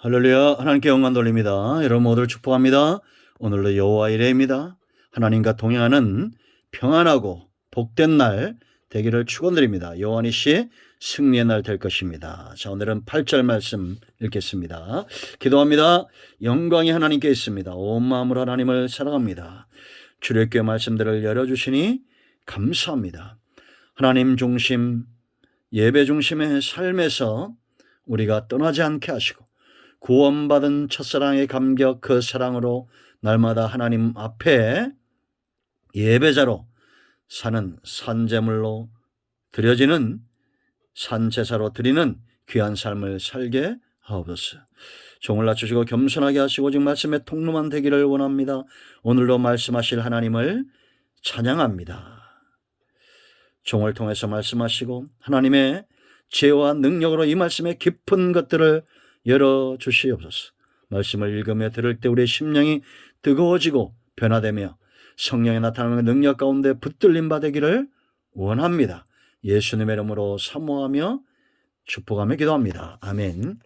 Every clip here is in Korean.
할렐루야. 하나님께 영광 돌립니다. 여러분 모두를 축복합니다. 오늘도 여호와 이레입니다. 하나님과 동행하는 평안하고 복된 날 되기를 축원드립니다. 요한이시 승리의 날 될 것입니다. 자, 오늘은 8절 말씀 읽겠습니다. 기도합니다. 영광이 하나님께 있습니다. 온 마음으로 하나님을 사랑합니다. 주일교회 말씀들을 열어주시니 감사합니다. 하나님 중심, 예배 중심의 삶에서 우리가 떠나지 않게 하시고 구원받은 첫사랑의 감격, 그 사랑으로 날마다 하나님 앞에 예배자로 사는 산제물로 드려지는 산제사로 드리는 귀한 삶을 살게 하옵소서. 종을 낮추시고 겸손하게 하시고 오직 말씀의 통로만 되기를 원합니다. 오늘도 말씀하실 하나님을 찬양합니다. 종을 통해서 말씀하시고 하나님의 지혜와 능력으로 이 말씀의 깊은 것들을 열어주시옵소서. 말씀을 읽으며 들을 때 우리의 심령이 뜨거워지고 변화되며 성령의 나타나는 능력 가운데 붙들림 받기를 원합니다. 예수님의 이름으로 사모하며 축복하며 기도합니다. 아멘.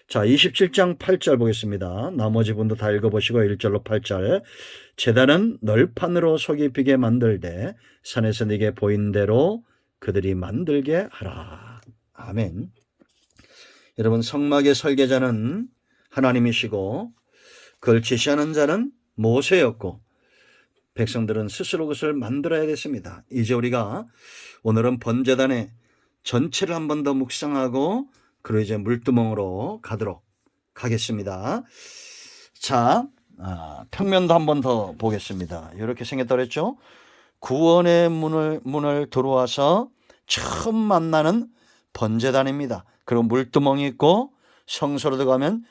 자, 27장 8절 보겠습니다. 나머지 분도 다 읽어보시고 1절로 8절. 제단은 널판으로 속이 비게 만들되 산에서 네게 보인 대로 그들이 만들게 하라. 아멘. 여러분, 성막의 설계자는 하나님이시고 그걸 지시하는 자는 모세였고 백성들은 스스로 그것을 만들어야 됐습니다. 이제 우리가 오늘은 번제단의 전체를 한 번 더 묵상하고 그리고 이제 물두멍으로 가도록 하겠습니다. 자, 평면도 한 번 더 보겠습니다. 이렇게 생겼다 그랬죠. 구원의 문을 들어와서 처음 만나는 번제단입니다. 그리고 물두멍이 있고 성소로 들어가면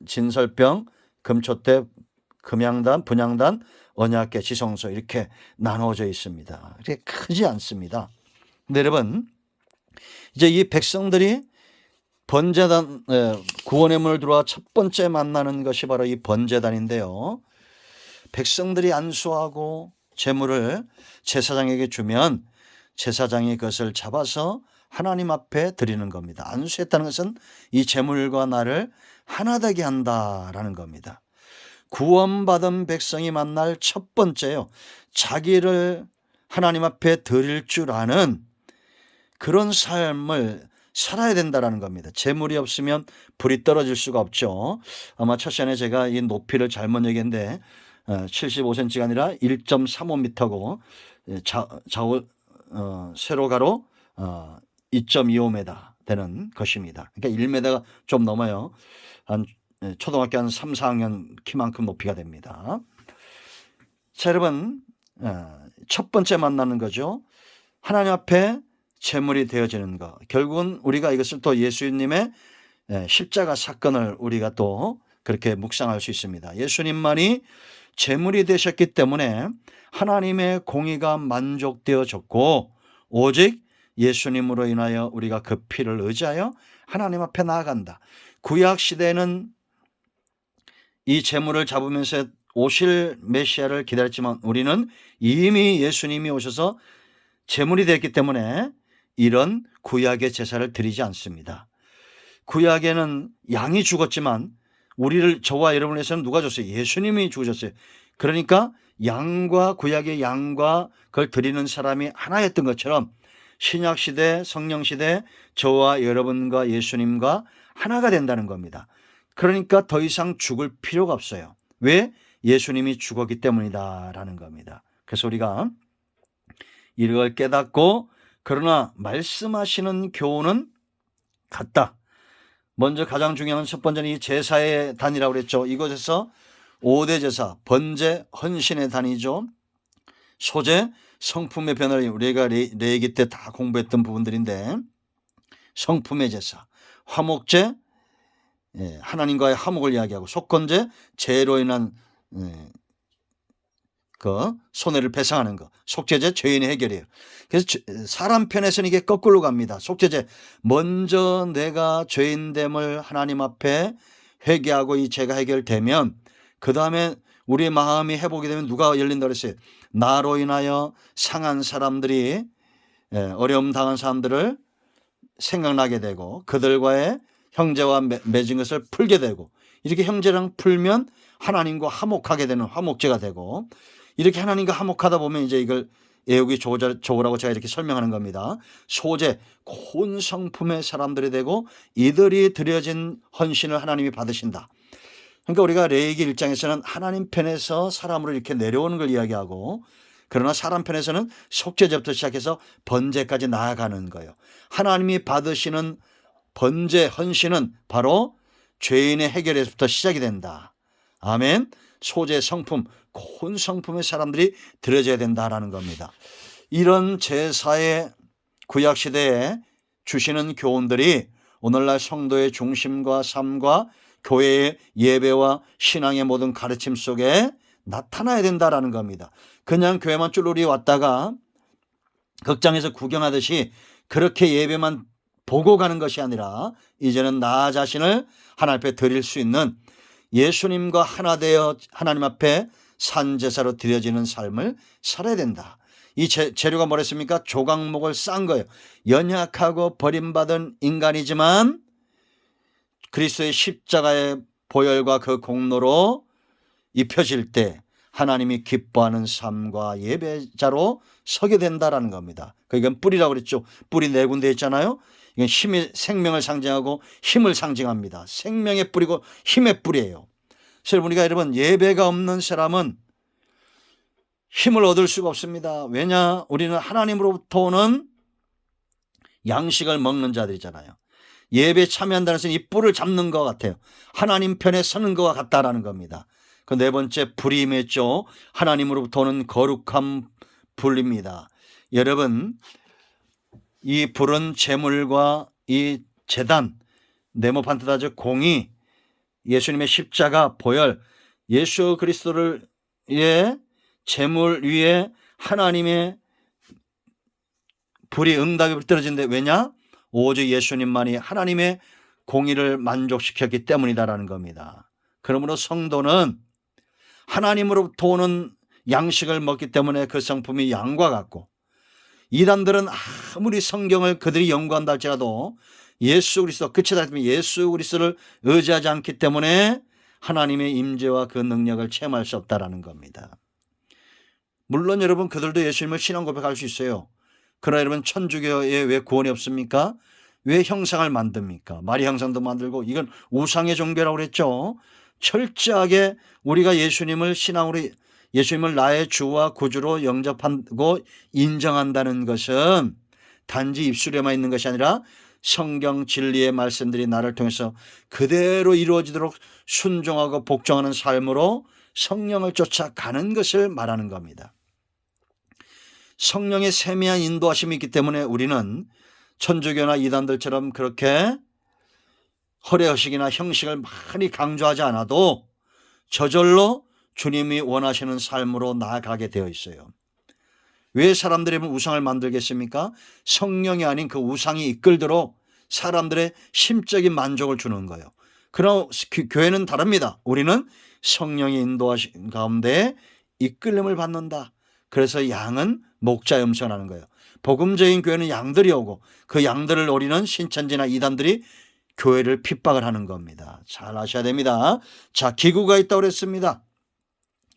진설병, 금촛대, 금양단, 분양단, 언약궤, 지성소 이렇게 나눠져 있습니다. 이렇게 크지 않습니다. 근데 여러분, 이제 이 백성들이 번제단, 구원의 문을 들어와 첫 번째 만나는 것이 바로 이 번제단인데요. 백성들이 안수하고 제물을 제사장에게 주면 제사장이 그것을 잡아서 하나님 앞에 드리는 겁니다. 안수했다는 것은 이 제물과 나를 하나 되게 한다라는 겁니다. 구원받은 백성이 만날 첫 번째요. 자기를 하나님 앞에 드릴 줄 아는 그런 삶을 살아야 된다는 겁니다. 제물이 없으면 불이 떨어질 수가 없죠. 아마 첫 시간에 제가 이 높이를 잘못 얘기했는데 75cm가 아니라 1.35m고 세로가로 2.25m 되는 것입니다. 그러니까 1m가 좀 넘어요. 한 초등학교 한 3, 4학년 키만큼 높이가 됩니다. 자, 여러분, 첫 번째 만나는 거죠. 하나님 앞에 제물이 되어지는 것. 결국은 우리가 이것을 또 예수님의 십자가 사건을 우리가 또 그렇게 묵상할 수 있습니다. 예수님만이 제물이 되셨기 때문에 하나님의 공의가 만족되어졌고 오직 예수님으로 인하여 우리가 그 피를 의지하여 하나님 앞에 나아간다. 구약 시대에는 이 제물을 잡으면서 오실 메시아를 기다렸지만 우리는 이미 예수님이 오셔서 제물이 됐기 때문에 이런 구약의 제사를 드리지 않습니다. 구약에는 양이 죽었지만 저와 여러분을 위해서는 누가 줬어요? 예수님이 죽으셨어요. 그러니까 양과 구약의 양과 그걸 드리는 사람이 하나였던 것처럼 신약시대, 성령시대 저와 여러분과 예수님과 하나가 된다는 겁니다. 그러니까 더 이상 죽을 필요가 없어요. 왜? 예수님이 죽었기 때문이다라는 겁니다. 그래서 우리가 이걸 깨닫고 그러나 말씀하시는 교훈은 같다. 먼저 가장 중요한 첫 번째는 이 제사의 단이라고 그랬죠. 이곳에서 5대 제사, 번제, 헌신의 단이죠. 소제, 성품의 변화를 우리가 레위기 때 다 공부했던 부분들인데 성품의 제사, 화목제, 하나님과의 화목을 이야기하고 속건제, 죄로 인한 그 손해를 배상하는 거, 속죄제, 죄인의 해결이에요. 그래서 사람 편에서는 이게 거꾸로 갑니다. 속죄제, 먼저 내가 죄인됨을 하나님 앞에 회개하고 이 죄가 해결되면 그 다음에 우리의 마음이 회복이 되면 누가 열린다 그랬어요? 나로 인하여 상한 사람들이 어려움 당한 사람들을 생각나게 되고 그들과의 형제와 맺은 것을 풀게 되고, 이렇게 형제랑 풀면 하나님과 화목하게 되는 화목제가 되고, 이렇게 하나님과 화목하다 보면 이제 이걸 애우기 좋으라고 제가 이렇게 설명하는 겁니다. 소재, 온 성품의 사람들이 되고 이들이 드려진 헌신을 하나님이 받으신다. 그러니까 우리가 레위기 1장에서는 하나님 편에서 사람으로 이렇게 내려오는 걸 이야기하고, 그러나 사람 편에서는 속죄제부터 시작해서 번제까지 나아가는 거예요. 하나님이 받으시는 번제 헌신은 바로 죄인의 해결에서부터 시작이 된다. 아멘. 소재 성품, 온 성품의 사람들이 드려져야 된다라는 겁니다. 이런 제사의 구약시대에 주시는 교훈들이 오늘날 성도의 중심과 삶과 교회의 예배와 신앙의 모든 가르침 속에 나타나야 된다라는 겁니다. 그냥 교회만 쭈루리 왔다가 극장에서 구경하듯이 그렇게 예배만 보고 가는 것이 아니라 이제는 나 자신을 하나님 앞에 드릴 수 있는, 예수님과 하나 되어 하나님 앞에 산제사로 드려지는 삶을 살아야 된다. 이 재료가 뭐랬습니까? 조각목을 싼 거예요. 연약하고 버림받은 인간이지만 그리스도의 십자가의 보혈과 그 공로로 입혀질 때 하나님이 기뻐하는 삶과 예배자로 서게 된다라는 겁니다. 이건 뿌리라고 그랬죠. 뿌리 네 군데 있잖아요. 이건 힘의 생명을 상징하고 힘을 상징합니다. 생명의 뿌리고 힘의 뿌리예요. 그래서 우리가 여러분, 예배가 없는 사람은 힘을 얻을 수가 없습니다. 왜냐? 우리는 하나님으로부터 오는 양식을 먹는 자들이잖아요. 예배에 참여한다는 것은 이 뿔을 잡는 것 같아요. 하나님 편에 서는 것과 같다라는 겁니다. 그 네 번째, 불이 임했죠. 하나님으로부터 오는 거룩한 불입니다. 여러분, 이 불은 제물과 이 제단, 네모판 뜻하죠. 공의, 예수님의 십자가, 보혈, 예수 그리스도를 위해 제물 위에 하나님의 불이 응답이 떨어진데, 왜냐? 오직 예수님만이 하나님의 공의를 만족시켰기 때문이다라는 겁니다. 그러므로 성도는 하나님으로부터 오는 양식을 먹기 때문에 그 성품이 양과 같고, 이단들은 아무리 성경을 그들이 연구한다 할지라도 예수 그리스도, 끝이 닿으면 예수 그리스도를 의지하지 않기 때문에 하나님의 임재와 그 능력을 체험할 수 없다라는 겁니다. 물론 여러분, 그들도 예수님을 신앙 고백할 수 있어요. 그러나 여러분, 천주교에 왜 구원이 없습니까? 왜 형상을 만듭니까? 마리 형상도 만들고, 이건 우상의 종교라고 그랬죠. 철저하게 우리가 예수님을 신앙으로, 예수님을 나의 주와 구주로 영접하고 인정한다는 것은 단지 입술에만 있는 것이 아니라 성경 진리의 말씀들이 나를 통해서 그대로 이루어지도록 순종하고 복종하는 삶으로 성령을 쫓아가는 것을 말하는 겁니다. 성령의 세미한 인도하심이 있기 때문에 우리는 천주교나 이단들처럼 그렇게 허례허식이나 형식을 많이 강조하지 않아도 저절로 주님이 원하시는 삶으로 나아가게 되어 있어요. 왜 사람들이 우상을 만들겠습니까? 성령이 아닌 그 우상이 이끌도록 사람들의 심적인 만족을 주는 거예요. 그러나 교회는 다릅니다. 우리는 성령의 인도하신 가운데 이끌림을 받는다. 그래서 양은 목자의 음성을 하는 거예요. 복음적인 교회는 양들이 오고 그 양들을 노리는 신천지나 이단들이 교회를 핍박을 하는 겁니다. 잘 아셔야 됩니다. 자, 기구가 있다고 그랬습니다.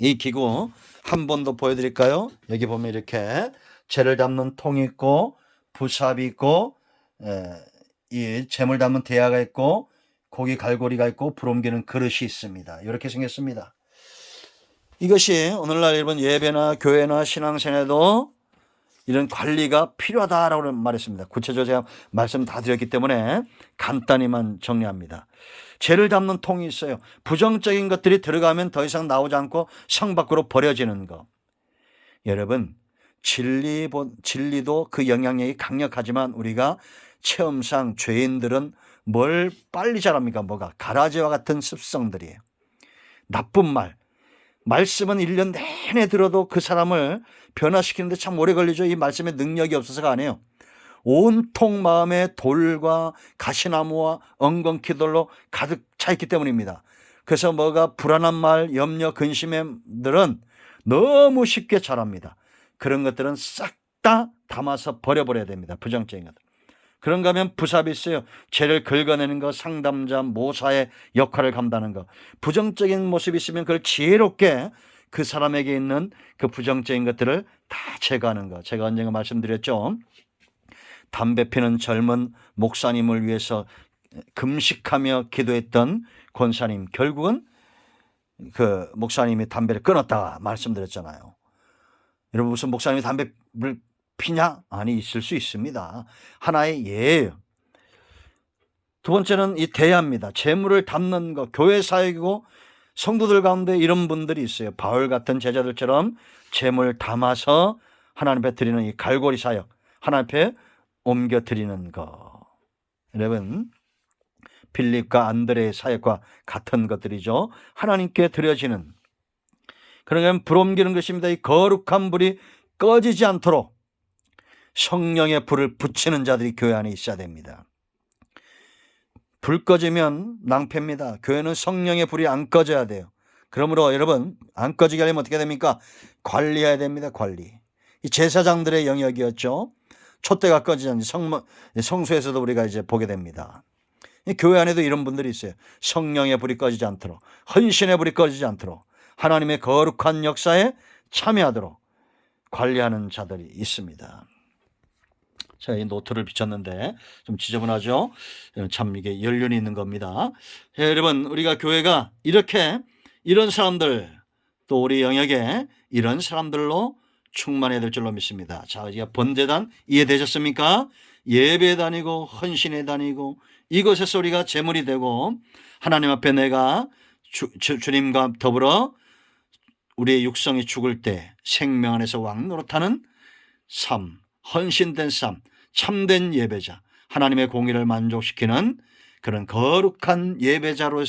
이 기구 한 번 더 보여드릴까요? 여기 보면 이렇게 재를 담는 통이 있고, 부삽이 있고, 이 재물 담는 대야가 있고, 고기 갈고리가 있고, 불 옮기는 그릇이 있습니다. 이렇게 생겼습니다. 이것이 오늘날 여러분, 예배나 교회나 신앙생활에도 이런 관리가 필요하다라고 말했습니다. 구체적으로 제가 말씀 다 드렸기 때문에 간단히만 정리합니다. 재를 담는 통이 있어요. 부정적인 것들이 들어가면 더 이상 나오지 않고 성 밖으로 버려지는 것. 여러분, 진리도 그 영향력이 강력하지만 우리가 체험상 죄인들은 뭘 빨리 잘합니까? 뭐가? 가라지와 같은 습성들이에요. 나쁜 말씀은 1년 내내 들어도 그 사람을 변화시키는데 참 오래 걸리죠. 이 말씀의 능력이 없어서가 아니에요. 온통 마음에 돌과 가시나무와 엉겅퀴돌로 가득 차 있기 때문입니다. 그래서 뭐가 불안한 말, 염려, 근심들은 너무 쉽게 자랍니다. 그런 것들은 싹 다 담아서 버려버려야 됩니다. 부정적인 것들. 그런가 하면 부삽이 있어요. 죄를 긁어내는 거, 상담자, 모사의 역할을 감당하는 거. 부정적인 모습이 있으면 그걸 지혜롭게 그 사람에게 있는 그 부정적인 것들을 다 제거하는 거. 제가 언젠가 말씀드렸죠. 담배 피는 젊은 목사님을 위해서 금식하며 기도했던 권사님, 결국은 그 목사님이 담배를 끊었다 말씀드렸잖아요. 여러분, 무슨 목사님이 담배를 피냐? 아니, 있을 수 있습니다. 하나의 예예요. 두 번째는 이 대야입니다. 재물을 담는 것. 교회 사역이고 성도들 가운데 이런 분들이 있어요. 바울 같은 제자들처럼 재물 담아서 하나님 앞에 드리는 이 갈고리 사역, 하나님 앞에 옮겨 드리는 것. 여러분, 빌립과 안드레의 사역과 같은 것들이죠. 하나님께 드려지는, 그러면 불 옮기는 것입니다. 이 거룩한 불이 꺼지지 않도록 성령의 불을 붙이는 자들이 교회 안에 있어야 됩니다. 불 꺼지면 낭패입니다. 교회는 성령의 불이 안 꺼져야 돼요. 그러므로 여러분, 안 꺼지게 하려면 어떻게 됩니까? 관리해야 됩니다. 관리. 이 제사장들의 영역이었죠. 촛대가 꺼지지 않는 성소에서도 우리가 이제 보게 됩니다. 교회 안에도 이런 분들이 있어요. 성령의 불이 꺼지지 않도록, 헌신의 불이 꺼지지 않도록, 하나님의 거룩한 역사에 참여하도록 관리하는 자들이 있습니다. 제가 이 노트를 비쳤는데 좀 지저분하죠? 참 이게 연륜이 있는 겁니다. 여러분, 우리가 교회가 이렇게 이런 사람들, 또 우리 영역에 이런 사람들로 충만해야 될 줄로 믿습니다. 자, 이제 번제단 이해되셨습니까? 예배에 다니고 헌신에 다니고 이것에서 우리가 제물이 되고 하나님 앞에 내가 주님과 더불어 우리의 육성이 죽을 때 생명 안에서 왕노릇하는 삶, 헌신된 삶, 참된 예배자, 하나님의 공의를 만족시키는 그런 거룩한 예배자로의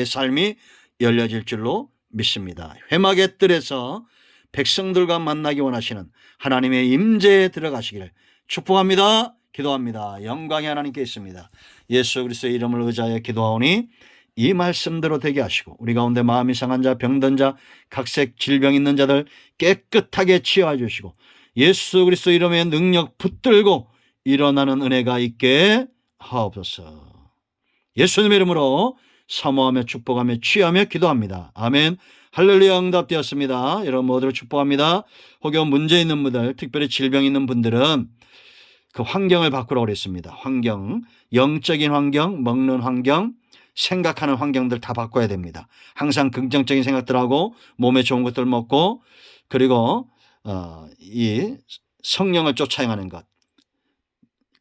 삶이 열려질 줄로 믿습니다. 회막의 뜰에서 백성들과 만나기 원하시는 하나님의 임재에 들어가시기를 축복합니다. 기도합니다. 영광이 하나님께 있습니다. 예수 그리스도의 이름을 의지하여 기도하오니 이 말씀대로 되게 하시고 우리 가운데 마음이 상한 자, 병든 자, 각색 질병 있는 자들 깨끗하게 치유해 주시고 예수 그리스도 이름의 능력 붙들고 일어나는 은혜가 있게 하옵소서. 예수님의 이름으로 사모하며 축복하며 취하며 기도합니다. 아멘. 할렐루야. 응답되었습니다. 여러분 모두를 축복합니다. 혹여 문제 있는 분들, 특별히 질병 있는 분들은 그 환경을 바꾸라고 그랬습니다. 환경, 영적인 환경, 먹는 환경, 생각하는 환경들 다 바꿔야 됩니다. 항상 긍정적인 생각들하고 몸에 좋은 것들 먹고 그리고 이 성령을 쫓아행하는 것,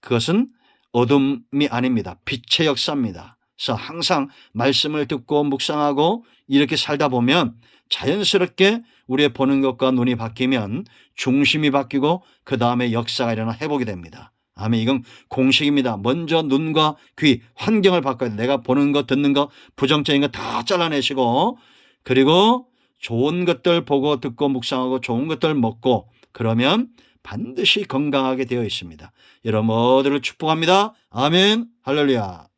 그것은 어둠이 아닙니다. 빛의 역사입니다. 그래서 항상 말씀을 듣고 묵상하고 이렇게 살다 보면 자연스럽게 우리의 보는 것과 눈이 바뀌면 중심이 바뀌고 그 다음에 역사가 일어나 회복이 됩니다. 아멘. 이건 공식입니다. 먼저 눈과 귀, 환경을 바꿔야 돼. 내가 보는 것, 듣는 것, 부정적인 거 다 잘라내시고 그리고 좋은 것들 보고 듣고 묵상하고 좋은 것들 먹고 그러면 반드시 건강하게 되어 있습니다. 여러분 모두를 축복합니다. 아멘. 할렐루야.